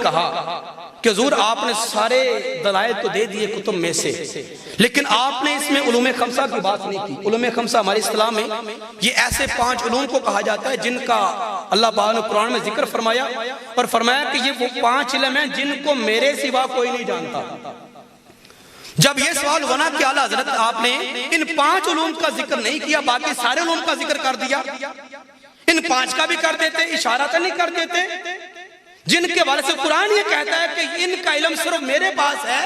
कहा कि हुजूर आपने सारे दलाइल तो दे दिए कुतुब में से, लेकिन आपने इसमें उलूम खमसा की बात नहीं की। उलूम खमसा हमारे इस्लाम में ये ऐसे 5 उलूम को कहा जाता है जिनका अल्लाह पाक ने कुरान में जिक्र फरमाया और फरमाया कि ये वो 5 इल्म हैं जिनको मेरे सिवा कोई नहीं जानता। जब ये सवाल हुआ ना कि आला हज़रत आपने इन 5 उलूम का जिक्र नहीं किया, बाकी सारे उलूम का जिक्र कर दिया, इन 5 का भी कर देते, इशारा तो नहीं कर देते, जिनके बारे से कुरान ये कहता है कि इनका इल्म सिर्फ मेरे पास है,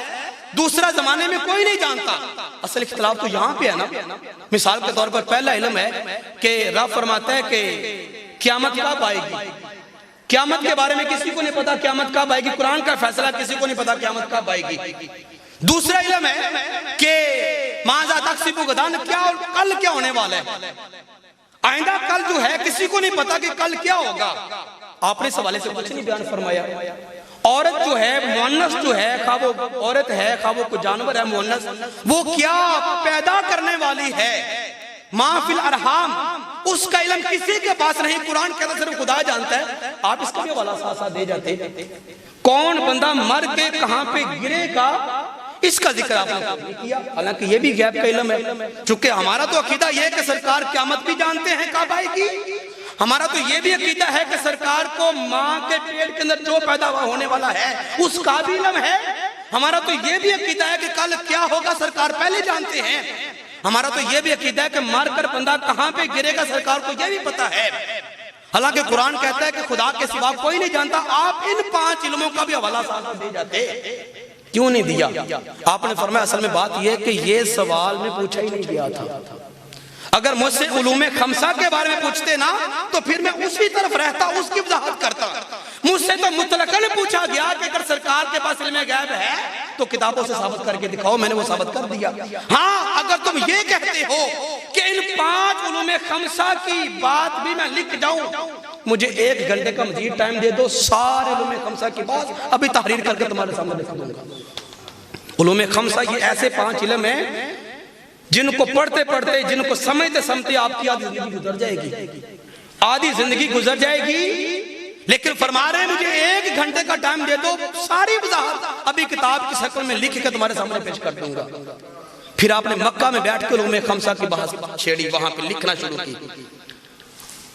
दूसरा जमाने में कोई नहीं जानता। असल इख्तिलाफ तो यहाँ पे है ना। मिसाल के तौर पर पहला इल्म है कि रब फरमाता है कि क़यामत कब आएगी, क़यामत के बारे में किसी को नहीं पता क़यामत कब आएगी, कुरान का फैसला किसी को नहीं पता क़यामत कब आएगी। दूसरा इल्म है कि माज़ा तकसिबु गदन, क्या और कल क्या होने वाला है, आइंदा कल जो है किसी को नहीं पता कि कल क्या होगा। आपने इस हवाले से कुछ नहीं बयान फरमाया। औरत जो है मुअन्नस जो है, खा वो औरत है खा वो कोई जानवर है मुअन्नस, वो क्या पैदा करने वाली है, माफिल अरहाम, उसका इल्म किसी के पास नहीं, कुरान कहता सिर्फ खुदा जानता है। आप इसका भी हवाला साथ दे जाते, कौन बंदा मर के कहां पे गिरेगा इसका जिक्र आपने नहीं किया, हालांकि ये भी गैब का इल्म है। चूंकि हमारा तो अकीदा ये है कि सरकार क़यामत भी जानते हैं कब आएगी, हमारा तो ये भी अकीदा है कि सरकार को माँ के पेट के अंदर जो पैदा होने वाला है उसका भी इल्म है। हमारा तो ये भी अकीदा है कि कल क्या होगा सरकार पहले जानते हैं। हमारा तो ये भी अकीदा है कि मार कर बंदा कहाँ पे गिरेगा सरकार को ये भी पता है। हालांकि कुरान कहता है कि खुदा के सिवा कोई नहीं जानता। आप इन 5 इल्मों का भी हवाला साथ दे जाते, क्यों नहीं दिया? आपने फरमाया असल में बात यह कि ये सवाल में पूछा ही नहीं गया था। अगर मुझसे उलूमे खमसा के बारे में पूछते ना तो फिर मैं उसी तरफ रहता, उसकी वजाहत करता। मुझसे तो मुतलकन पूछा गया कि अगर सरकार के पास इल्म गैब है तो किताबों से साबित करके दिखाओ, मैंने वो साबित कर दिया। हाँ, अगर तुम ये कहते हो कि इन 5 उलूमे खमसा की बात भी मैं लिख जाऊं, मुझे 1 घंटे का मजीद टाइम दे दो, सारे उलूमे खमसा की बात अभी तहरीर करके तुम्हारे सामने लिख दूंगा। उलूमे खमसा ये ऐसे 5 इल्म है जिनको पढ़ते पढ़ते, जिनको समझते समझते आपकी आधी जिंदगी गुजर जाएगी, आधी जिंदगी गुजर जाएगी। लेकिन फरमा रहे हैं मुझे 1 घंटे का टाइम दे दो, सारी वजाहत अभी किताब की शक्ल में लिख के तुम्हारे सामने पेश कर दूंगा। फिर आपने मक्का में बैठ कर उलूमे खमसा की बात छेड़ी, वहां पे लिखना शुरू की।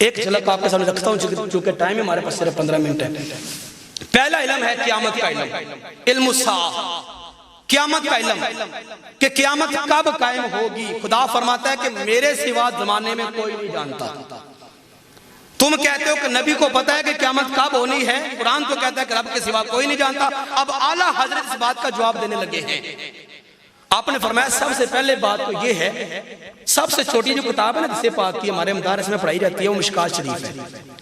एक झलक आपके सामने रखता हूं चूंकि टाइम है हमारे पास सिर्फ 15 मिनट है। पहला इल्म है क़यामत का इल्म, इल्मुस्साअह, क़यामत का इल्म कि क़यामत कब कायम होगी। खुदा फरमाता है कि मेरे सिवा जमाने में कोई नहीं जानता। तुम कहते हो कि नबी को पता है कि क़यामत कब होनी है, कुरान तो कहता है कि रब के सिवा कोई नहीं जानता। अब आला हजरत इस बात का जवाब देने लगे हैं। आपने फरमाया सबसे पहले बात तो ये है, सबसे छोटी जो किताब है ना जिसे पाक की हमारे मदारस में पढ़ाई जाती है वो मिशकात शरीफ है।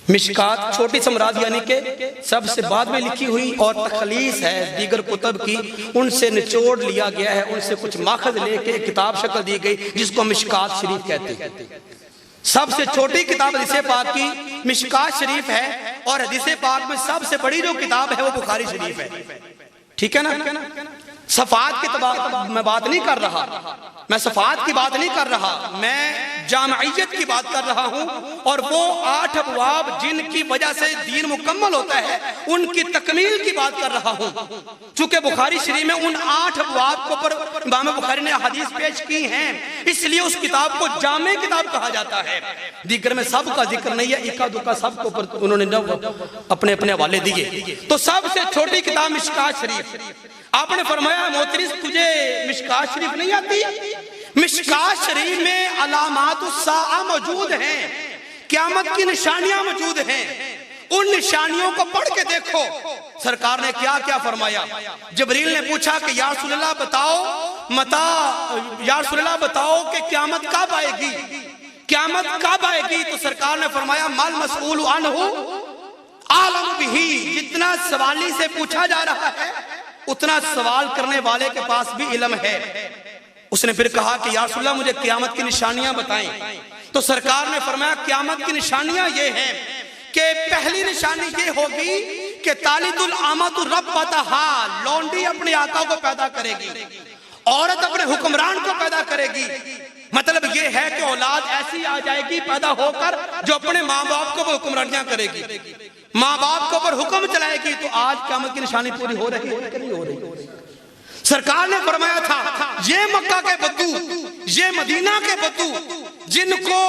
मिशकात छोटी समराद यानी कि सबसे बाद में लिखी हुई और तखलीस है दीगर कुतब की, उनसे निचोड़ लिया गया है, उनसे कुछ माखज लेके किताब शक्ल दी गई जिसको मिशकात शरीफ कहते हैं। सबसे छोटी किताब हदीस पाक की मिशकात शरीफ है और हदीस पाक में सबसे बड़ी जो किताब है वो बुखारी शरीफ है। ठीक है ना? सफात की मैं बात नहीं कर रहा, मैं सफात की बात नहीं कर रहा, मैं जामइयत की बात कर रहा हूं। और वो 8 अबवाब जिनकी वजह से दीन मुकम्मल होता है उनकी तकमील की बात कर रहा हूं। चूंकि बुखारी शरीफ में उन 8 अबवाब को पर इमाम बुखारी ने हदीस पेश की हैं, इसलिए उस किताब को जामे किताब कहा जाता है। दीगर में सब का जिक्र नहीं है, इक्का दुक्का सब को उन्होंने अपने अपने हवाले दिए। तो सबसे छोटी किताब मिशकात शरीफ। आपने फरमाया मोहतरिस तुझे मिशकात शरीफ नहीं आती? मिशकात शरीफ में अलामातुस्साअ मौजूद हैं, क़यामत की निशानियां मौजूद हैं। उन निशानियों को पढ़ के देखो। सरकार ने क्या क्या फरमाया। जिब्रील ने पूछा कि या रसूलल्लाह बताओ या रसूलल्लाह बताओ कि क़यामत कब आएगी, क़यामत कब आएगी? तो सरकार ने फरमाया मल मसऊल अन्हु आलम बिही, जितना सवाली से पूछा जा रहा है उतना सवाल करने वाले के पास भी इल्म है। उसने फिर कहा कि या रसूलल्लाह मुझे क़यामत की निशानियां बताएं। तो सरकार ने फरमाया क़यामत की निशानियां ये हैं कि पहली निशानी ये होगी कि तालिदुल आमतु रब्बतहा, लौंडी अपने आका को पैदा करेगी, औरत अपने हुक्मरान को पैदा करेगी। मतलब ये है कि औलाद ऐसी आ जाएगी पैदा होकर जो अपने माँ बाप को हुक्मरानियां करेगी। माँ बाप के ऊपर हुक्म चलाएगी, तो आज क़यामत की निशानी पूरी हो रही है कि नहीं हो रही? सरकार ने फरमाया था, ये मक्का के बद्दू, ये मदीना के बद्दू, जिनको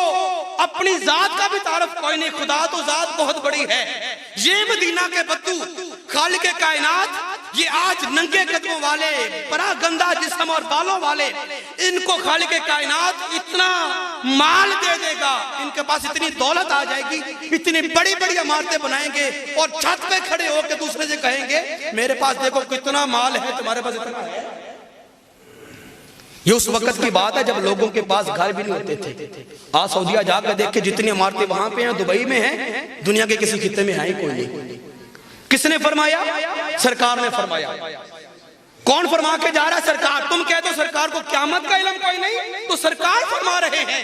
अपनी जात का भी तारफ कोई नहीं, खुदा तो जात बहुत बड़ी है, ये मदीना के बद्दू, खालिक के कायनात, ये आज नंगे कदमों वाले, बड़ा गंदा जिस्म और बालों वाले, इनको खालिक के कायनात इतना माल दे देगा, इनके पास इतनी दौलत आ जाएगी, इतनी बड़ी बड़ी इमारतें बनाएंगे और छत पे खड़े होकर दूसरे से कहेंगे मेरे पास देखो कितना माल है, तुम्हारे पास इतना है। ये उस वक्त की बात है जब लोगों के पास घर भी नहीं होते थे। आज सऊदीया जाकर देख के जितनी इमारतें वहां पे हैं, दुबई में हैं, दुनिया के किसी खित्ते में है ही कोई नहीं। किसने फरमाया? सरकार ने फरमाया। कौन फरमा के जा रहा है? सरकार। तुम कहते हो सरकार को क़यामत का इल्म कोई नहीं, तो सरकार फरमा रहे हैं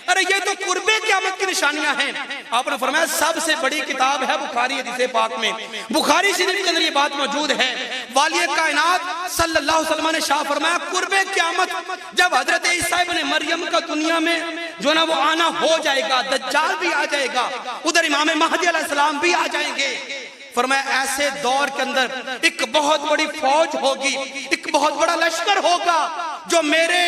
अरे ये तो कुर्बे क़यामत की निशानियां हैं। आपने फरमाया सबसे बड़ी किताब है बुखारी हदीस पाक में, बुखारी शरीफ के अंदर ये बात मौजूद है। वाली कायनात सल्लल्लाहु अलैहि वसल्लम ने शाह फरमाया कुर्बे क़यामत, जब हजरत ईसा इब्न मरियम का दुनिया में जो ना वो आना हो जाएगा, दज्जाल भी आ जाएगा, उधर इमाम महदी अलैहिस्सलाम भी आ जाएंगे। फरमाया ऐसे दौर के अंदर एक बहुत बड़ी फौज होगी, एक बहुत बड़ा लश्कर होगा जो मेरे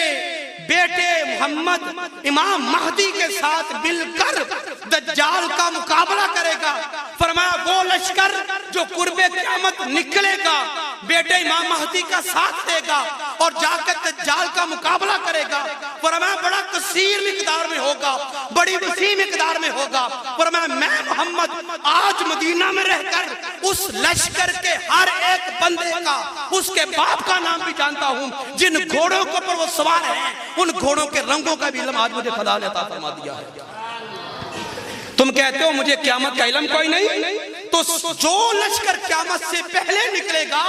बेटे मोहम्मद इमाम महदी के साथ मिलकर दज्जाल का मुकाबला करेगा। फरमाया वो लश्कर जो कुर्बे क़यामत निकलेगा, बेटे इमाम महदी का साथ देगा और जाकर दज्जाल का मुकाबला करेगा। फरमाया बड़ा कसीर मिकदार में होगा, बड़ी वसी मिकदार में होगा। फरमाया मैं मोहम्मद आज मदीना में रहकर उस लश्कर के हर एक बंदे का, उसके बाप का नाम भी जानता हूं, जिन घोड़ों के ऊपर वो सवार है उन घोड़ों के रंगों का भी इल्म आज मुझे खुदा ने अता फरमा दिया है। तुम कहते हो मुझे क़यामत का इल्म कोई नहीं, तो जो लश्कर क़यामत से पहले निकलेगा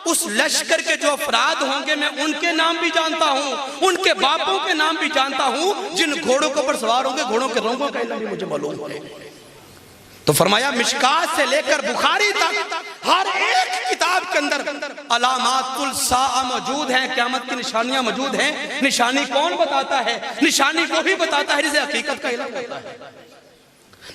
उस लश्कर के जो अफराद होंगे मैं उनके नाम भी जानता हूं, उनके बापों के नाम भी जानता हूं, जिन घोड़ों के ऊपर सवार होंगे घोड़ों के रंगों का इल्म भी मुझे मालूम है। तो फरमाया मिशकात से लेकर बुखारी तक हर एक किताब के अंदर अलामातुल साआ मौजूद हैं, क़यामत की निशानियां मौजूद हैं। निशानी कौन बताता है? निशानी वही बताता है जिसे हकीकत का इल्म होता है।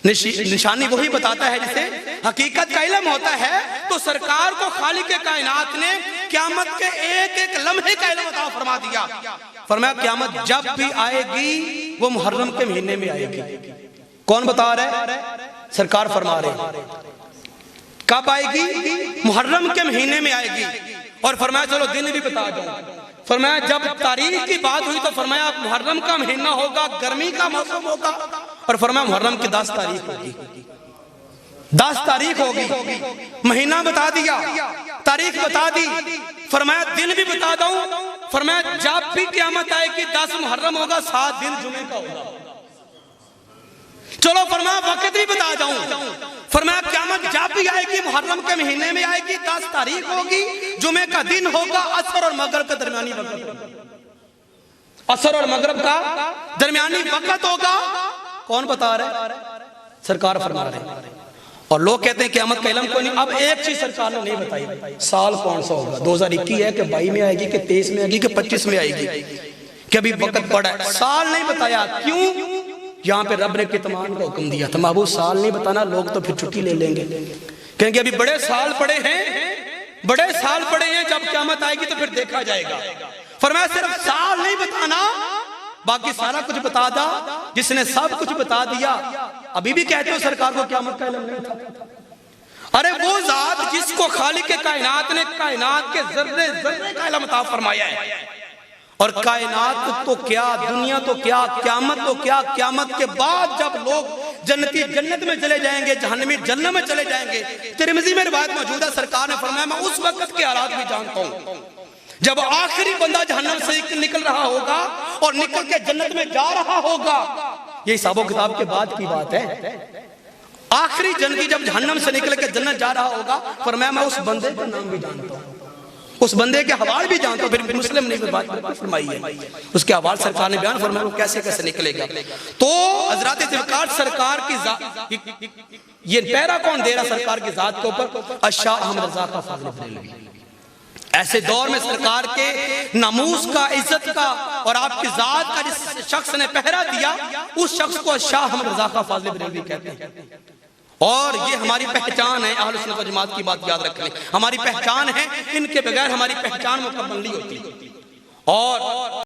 निशानी वही बताता है जिसे हकीकत का इल्म होता है। तो सरकार को खालिक के कायनात ने क़यामत के एक एक लम्हे का इल्म अता फरमा दिया। फरमाया क़यामत जब भी आएगी वो मुहर्रम के महीने में आएगी। कौन बता रहा है? सरकार फरमा रहे। कब आएगी? मुहर्रम के महीने में आएगी। और फरमाया चलो दिन भी बता दो। फरमाया जब तारीख की बात हुई तो फरमाया मुहर्रम का महीना होगा, गर्मी का मौसम होगा, और फरमाया मुहर्रम की 10 तारीख होगी। 10 तारीख होगी, महीना बता दिया, तारीख बता दी, फरमाया दिन भी बता दूं। फरमाया जब भी क़यामत आएगी 10 मुहर्रम होगा, 7 दिन जुमे का होगा। चलो फरमाया वक्त भी बता दूं। फरमाया क़यामत जब भी आएगी मुहर्रम के महीने में आएगी, 10 तारीख होगी, जुमे का दिन होगा, असर और मगरिब का दरमियानी वक्त, असर और मगरिब का दरमियानी वक्त होगा। कौन बता रहे? सरकार फरमा रहे। और लोग कहते हैं क़यामत का इल्म कोई नहीं। अब एक चीज सरकार ने नहीं बताई, साल कौन सा होगा, 2021 है कि 22 में आएगी कि 23 में आएगी कि 25 में आएगी, कि अभी वक्त पड़ा है। साल नहीं बताया। क्यों? यहाँ पे रब ने कितमान का हुक्म दिया था। महबूब साल नहीं बताना, लोग तो फिर छुट्टी ले लेंगे, कहेंगे अभी बड़े साल पड़े हैं, बड़े साल पड़े हैं, जब क़यामत आएगी तो फिर देखा जाएगा। फरमाया सिर्फ साल नहीं बताना, बाकी सारा कुछ बता दा। जिसने सब कुछ बता दिया, अभी भी कहते हो सरकार को क़यामत का इल्म नहीं था। अरे वो जात जिसको खालिक के कायनात ने कायनात के जर्रे जर्रे का इल्म अता फरमाया है, और कायनात तो क्या, दुनिया तो क्या, क़यामत तो क्या, क़यामत के बाद जब लोग जन्नती जन्नत में चले जाएंगे, जहन्नमी जन्नत में चले जाएंगे। तिरमिज़ी में रिवायत मौजूद है, सरकार ने फरमाया मैं उस वक्त के हालात भी जानता हूं जब आखिरी बंदा जहन्नम से निकल रहा होगा और निकल के जन्नत में जा रहा होगा। ये हिसाबो किताब के बाद की बात है। आखिरी जन्नती जब जहन्नम से निकल के जन्नत जा रहा होगा, फरमाया मैं उस बंदे का नाम भी जानता हूं, उस बंदे के हवाल भी जानता हूं। फिर मुस्लिम ने बात फरमाई है, उसके हवाल सरकार ने बयान फरमाया वो कैसे कैसे निकलेगा। तो हजरत ज़ुल्फ़िकार सरकार की ये पैरा कौन दे रहा सरकार की जात के ऊपर? अशाह अहमद रज़ा का फ़ाज़िल बरेलवी। ऐसे दौर में सरकार के नामूस का, इज्जत का और आपकी जात का जिस शख्स ने पहरा दिया, उस शख्स को अशाह अहमद रज़ा का फ़ाज़िल बरेलवी कहते हैं। और ये हमारी पहचान है। अहले सुन्नत व जमात की बात याद रख लें, हमारी पहचान है, इनके बगैर हमारी पहचान मुकम्मल नहीं होती। और